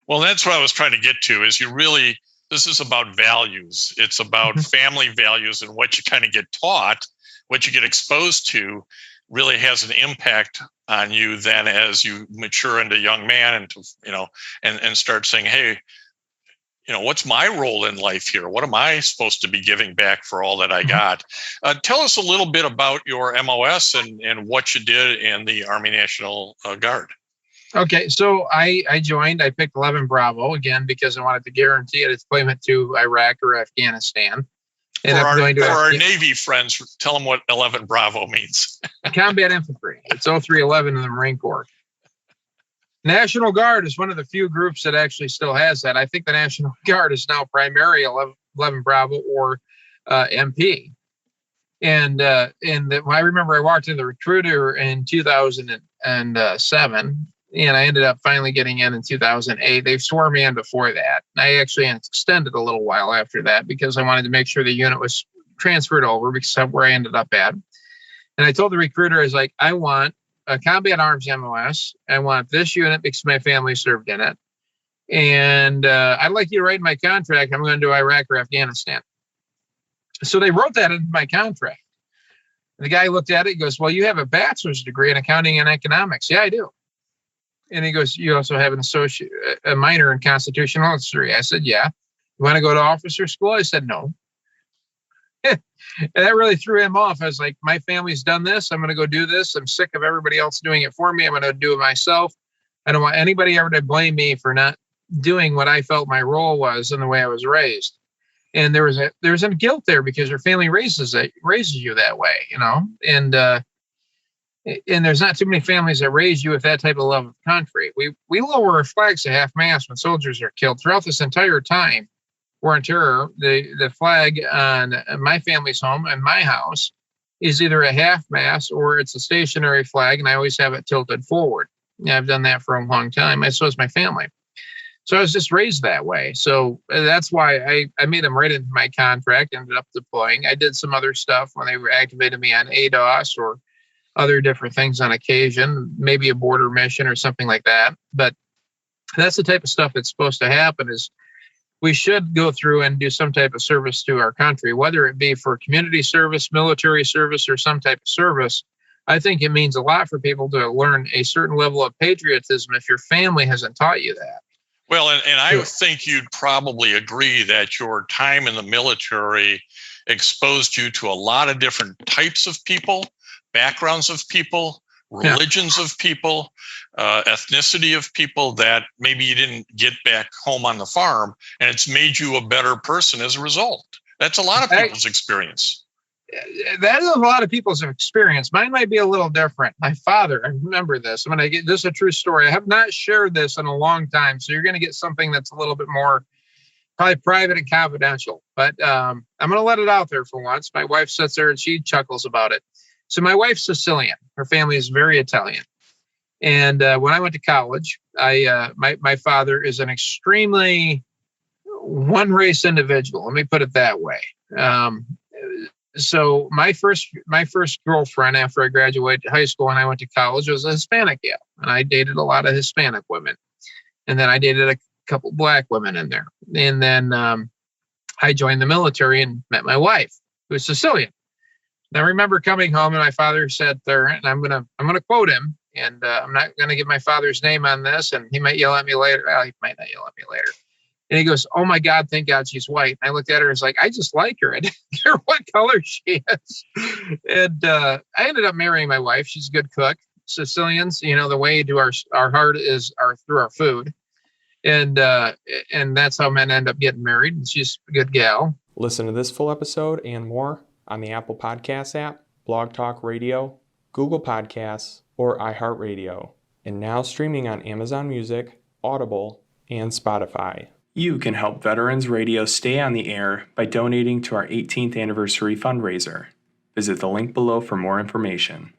Well, that's what I was trying to get to is this is about values. It's about family values, and what you kind of get taught, what you get exposed to really has an impact on you then as you mature into a young man and, and start saying, hey, what's my role in life here? What am I supposed to be giving back for all that I got? Tell us a little bit about your MOS and what you did in the Army National Guard. Okay, so I picked 11 Bravo, again, because I wanted to guarantee a deployment to Iraq or Afghanistan. For our Navy friends, tell them what 11 Bravo means. Combat infantry. It's 0311 in the Marine Corps. National Guard is one of the few groups that actually still has that. I think the National Guard is now primary 11 Bravo or MP. And I remember I walked into the recruiter in 2007. And I ended up finally getting in 2008. They swore me in before that. I actually extended a little while after that because I wanted to make sure the unit was transferred over because that's where I ended up at. And I told the recruiter, I was like, I want a combat arms MOS. I want this unit because my family served in it. And I'd like you to write in my contract, I'm going to do Iraq or Afghanistan. So they wrote that into my contract. And the guy looked at it, he goes, well, you have a bachelor's degree in accounting and economics. Yeah, I do. And he goes, you also have a minor in constitutional history. I said, yeah. You want to go to officer school? I said, no. And that really threw him off. I was like, my family's done this. I'm going to go do this. I'm sick of everybody else doing it for me. I'm going to do it myself. I don't want anybody ever to blame me for not doing what I felt my role was and the way I was raised. And there was a guilt there because your family raises you that way, and there's not too many families that raise you with that type of love of country. We lower our flags to half-mast when soldiers are killed. Throughout this entire time, war and terror, the flag on my family's home and my house is either a half-mast or it's a stationary flag, and I always have it tilted forward. Yeah, I've done that for a long time, and so is my family. So I was just raised that way. So that's why I made them right into my contract, ended up deploying. I did some other stuff when they activated me on ADOS or other different things on occasion, maybe a border mission or something like that. But that's the type of stuff that's supposed to happen is we should go through and do some type of service to our country, whether it be for community service, military service, or some type of service. I think it means a lot for people to learn a certain level of patriotism if your family hasn't taught you that. Well, and I think you'd probably agree that your time in the military exposed you to a lot of different types of people, backgrounds of people, religions of people, ethnicity of people that maybe you didn't get back home on the farm, and it's made you a better person as a result. That's a lot of people's experience. That is a lot of people's experience. Mine might be a little different. My father, I remember this. This is a true story. I have not shared this in a long time, so you're going to get something that's a little bit more probably private and confidential. But I'm going to let it out there for once. My wife sits there and she chuckles about it. So my wife's Sicilian. Her family is very Italian. And when I went to college, my father is an extremely one-race individual. Let me put it that way. So my first girlfriend after I graduated high school and I went to college was a Hispanic gal. And I dated a lot of Hispanic women. And then I dated a couple Black women in there. And then I joined the military and met my wife, who was Sicilian. And I remember coming home and my father said there, and I'm gonna quote him, and I'm not gonna get my father's name on this, and he might yell at me later. Well, he might not yell at me later. And he goes, "Oh my God, thank God she's white." And I looked at her and was like, "I just like her. I didn't care what color she is." And I ended up marrying my wife. She's a good cook. Sicilians, the way to our heart is through our food. And that's how men end up getting married. And she's a good gal. Listen to this full episode and more on the Apple Podcasts app, Blog Talk Radio, Google Podcasts, or iHeartRadio. And now streaming on Amazon Music, Audible, and Spotify. You can help Veterans Radio stay on the air by donating to our 18th anniversary fundraiser. Visit the link below for more information.